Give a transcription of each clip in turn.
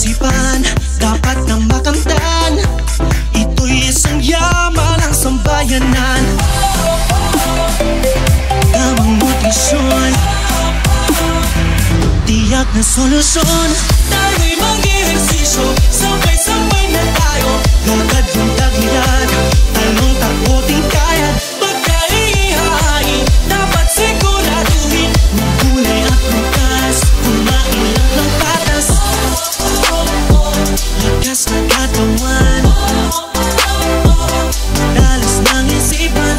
isipan, dapat na makamtan. Ito'y isang yaman ang sambayanan. Tamang nutrisyon, tiyak na solusyon. Tayo'y mag-ehersisyo, sabay-sabay na tayo. Lakad yung tagliyad, talong takbo tingkayad. Pagka-ihahain, dapat siguraduhin magulay at bukas, kumain lang ng patas. Lakas na katawan, dalas ng isipan.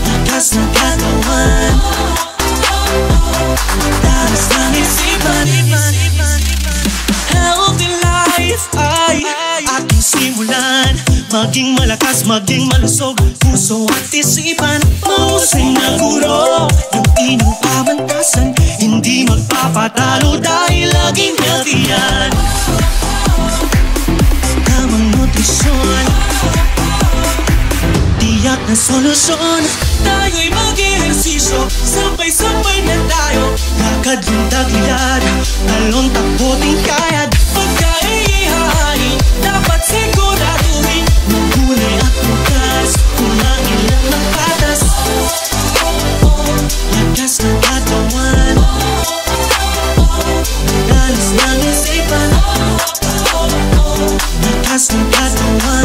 Lakas na katawan, dalas ng isipan. Healthy life ay ating simulan. Maging malakas, maging malusog, puso at isipan. Mahusay na guro, yung inyong pamantasan. Hindi magpapatalo dahil laging healthy yan. Tamang nutrisyon, tiyak na solusyon. Tayo'y mag-ehersisyo, sabay-sabay na tayo. Lakad yung tagliyad, talon takbo tingkayad. Pagka-ihahain, dapat siguraduhin magulay at bukas, kumain lang ng patas. Lakas ng katawan, dalas ng isipan. Lakas ng katawan,